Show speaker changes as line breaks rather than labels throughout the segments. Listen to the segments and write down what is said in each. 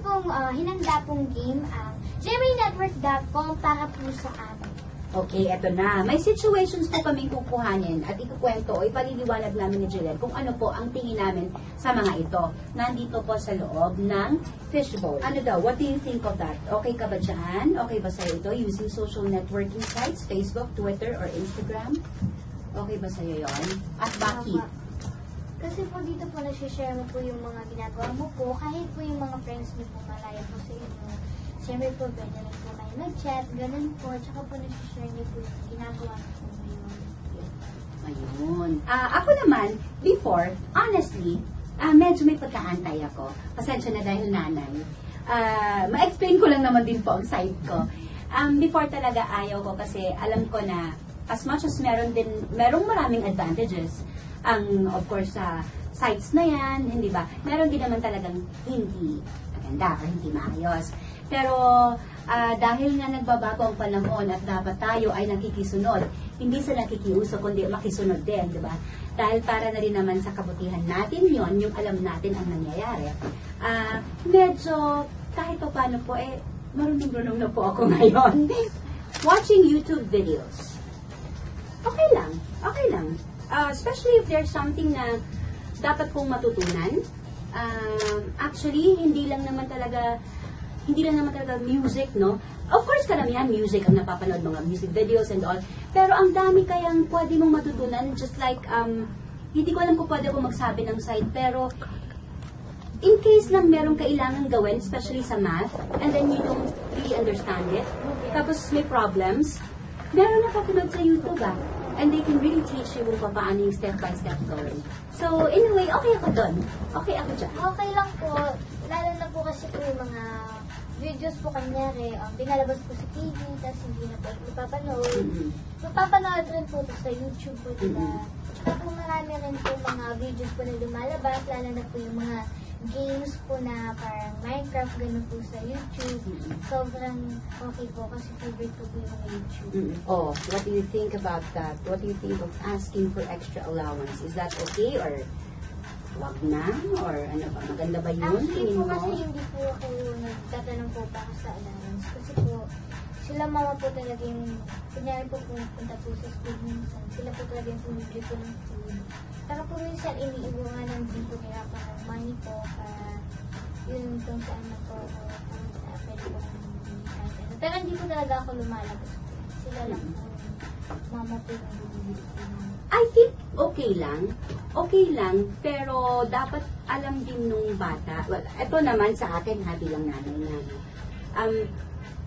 pong hinanda pong game ang GMAnetwork.com para po sa amin.
Okay, eto na. May situations po kaming kukuhanin at ikukwento o ipaliliwanag namin ni Jillian kung ano po ang tingin namin sa mga ito. Nandito po sa loob ng fishbowl. Ano daw? What do you think of that? Okay ka ba dyan? Okay ba sa'yo ito? Using social networking sites, Facebook, Twitter, or Instagram? Okay ba sa'yo yon? At bakit?
Kasi po dito po nasi-share mo po yung mga ginagawa mo po, kahit po yung mga friends mo po malaya po sa inyo. Siyempre po, pwede rin po kayo mag-chat, ganun po, tsaka po nasi-share niyo po yung ginagawa mo po ngayon.
Ayun. Ako naman, before, honestly, medyo may pagkaantay ako. Pasensya na dahil nanay. Ma-explain ko lang naman din po ang side ko. Before talaga ayaw ko kasi alam ko na as much as merong maraming advantages, of course, sa sites na yan, hindi ba? Meron din naman talagang hindi maganda or hindi maayos. Pero dahil nga nagbabago ang panahon at dapat tayo ay nakikisunod, hindi sa nakikiuso, kundi makisunod din, di ba? Dahil para na rin naman sa kabutihan natin yon, yung alam natin ang nangyayari. Medyo, kahit pa paano po, marunong-runong na po ako ngayon. Watching YouTube videos. Okay lang. Okay lang. Especially if there's something na dapat kong matutunan. Actually, hindi lang naman talaga music, no? Of course, karamihan music ang napapanood, mga music videos and all. Pero ang dami kayang pwede mong matutunan. Just like, hindi ko alam kung pwede ko magsabi ng site, pero in case lang merong kailangan gawin, especially sa math, and then you don't really understand it, tapos may problems, meron napapanood sa YouTube, and they can really teach you kung paano yung step-by-step going. So, anyway, okay ako dun. Okay ako dyan.
Okay lang po, lalo na po kasi po yung mga videos po kanyari, binalabas po sa TV, tapos hindi na po ipapanood. Mapapanood rin po ito sa YouTube po, diba? Tsaka po marami rin po mga videos po na lumalabas, lalo na po yung mga games po na parang Minecraft, gano'n po sa YouTube. Sobrang okay po kasi favorite ko po yung mga YouTube.
Oh, what do you think about that? What do you think of asking for extra allowance? Is that okay or wag na? Or ano ba? Maganda ba yun?
Actually po kasi hindi po ako nagtatanong po para sa allowance. Kasi po, sila mama po talaga yung, kunyari po pumunta po sa school minsan, sila po talaga yung pumibili po ng food. Pero po minsan, iniiwangan din po nila parang money po para yun kung saan na po ako pwede po kahit ano. Pero hindi po talaga ako lumalabas po. Sila lang po, mama po yung bumibili po.
I think okay lang, pero dapat alam din nung bata, well, ito naman sa akin, bilang nanay na,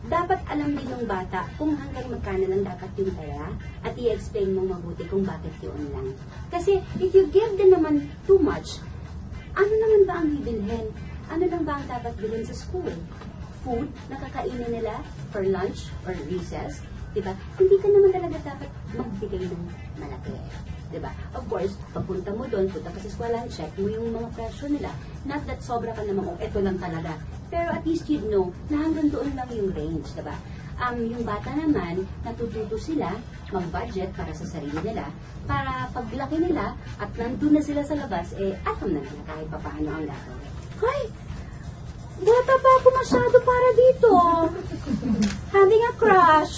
dapat alam din nung bata kung hanggang magkano lang dapat yung pera at i-explain mong mabuti kung bakit yun lang. Kasi if you give them naman too much, ano naman ba ang bibilhin? Ano lang ba ang dapat bilhin sa school? Food na kakainin nila for lunch or recess? Diba? Hindi ka naman talaga dapat magbigay ng malaki. Diba? Of course, pagpunta mo doon, punta ka sa eskwelahan, check mo yung mga presyo nila. Not that sobra ka naman, eto lang talaga. Pero at least you know na hanggang doon lang yung range, diba? Yung bata naman, natututo sila mag-budget para sa sarili nila, para paglaki nila at nandun na sila sa labas, alam na nila kahit pa paano ang gagawin. Hoy! Bata pa ako masyado para dito. Having a crush.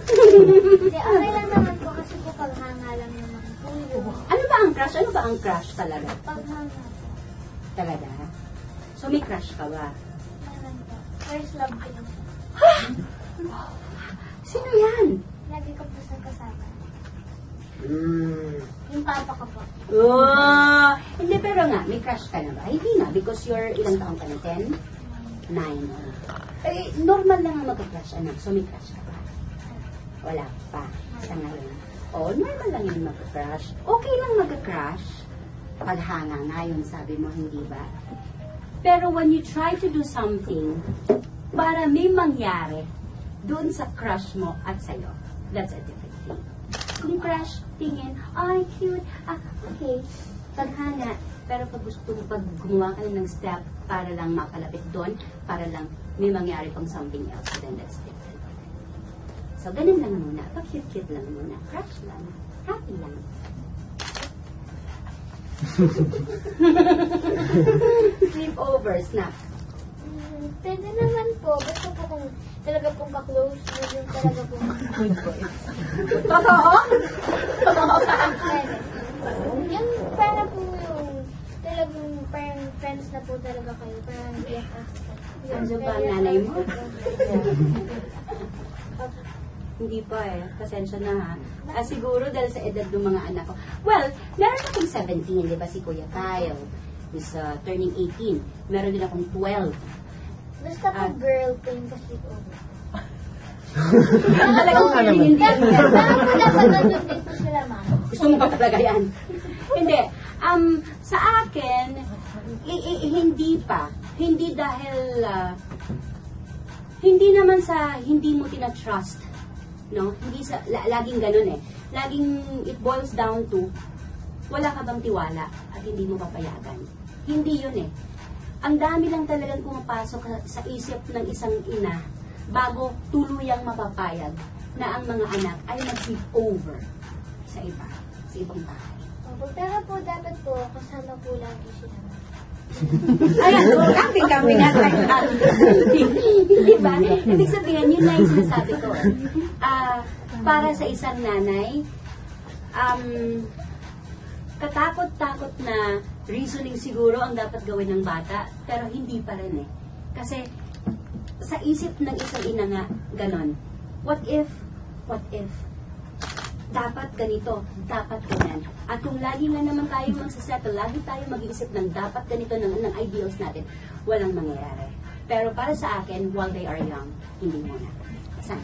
Hindi, okay lang naman po kasi po paghanga lang naman po yun.
Ano ba ang crush? Ano ba ang crush talaga?
Paghanga.
Talaga? So may crush ka ba?
Meron po. First love ko na siya.
Sino yan?
Lagi ko po sa kasama. Yung papa ko po.
Oh, hindi, pero nga, may crush ka na ba? Hindi na, because you're ilang taong ka na? 10? 9. Normal lang ang magka-crush, anak. So may crush ka ba? Wala pa. Sa ngayon. Oh, normal lang yung magka-crush. Okay lang magka-crush. Paghanga nga yun, sabi mo, hindi ba? Pero when you try to do something para may mangyari doon sa crush mo at sa'yo, that's a different thing. Kung crush, tingin, ay, cute, okay, paghanga. Pero pag gusto mo, pag gumawa ka ng step para lang makalapit doon, para lang may mangyari pang something else, then that's different. So, ganun lang muna. Pag-cute-cute lang muna. Crush lang. Happy lang. Sleep over, snap.
Pwede naman po. Basta po kung talaga pong ka-close mo yung talaga pong
Totoo?
pwede. Yung para po yung talagang parang friends na po talaga kayo. Parang BFF.
Ano ba ang nanay mo? Hindi pa eh. Pasensya na ha. Siguro dahil sa edad ng mga anak ko. Well, meron akong 17, di ba si Kuya Kyle? Is turning 18. Meron din akong 12.
Basta po girl po yung kasi-over.
Talagang hindi.
Baka po dapat nandun din po sila, ma'am.
Gusto mo ba talaga yan? Hindi. Sa akin, hindi pa. Hindi dahil, hindi naman sa hindi mo tina-trust. No? Hindi sa, laging ganun eh. Laging it boils down to, wala ka bang tiwala at hindi mo papayagan. Hindi yun eh. Ang dami lang talagang pumapasok sa isip ng isang ina bago tuluyang mapapayag na ang mga anak ay mag-sleep over sa iba, sa ibang bahay.
Opo, pero po dapat po kasama po lagi sila.
Ayan, kambing na tayo. Di ba? Ibig sabihin, yun na yung sinasabi ko. Para sa isang nanay, katakot-takot na reasoning siguro ang dapat gawin ng bata, pero hindi pa rin eh. Kasi sa isip ng isang ina nga, ganon. What if, dapat ganito, dapat ganyan. At kung lagi nga naman tayo magsasettle, lagi tayo mag-iisip ng dapat ganito ng ideals natin, walang mangyayari. Pero para sa akin, while they are young, hindi muna. Sana.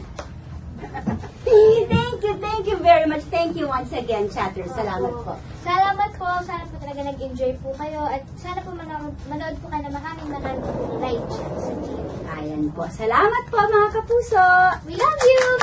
Thank you very much. Thank you once again, chatter. Salamat po.
Salamat po. Sana po talaga nag-enjoy po kayo. At sana po manood po kayo na maraming live chat sa TV.
Ayan po. Salamat po mga kapuso.
We love you!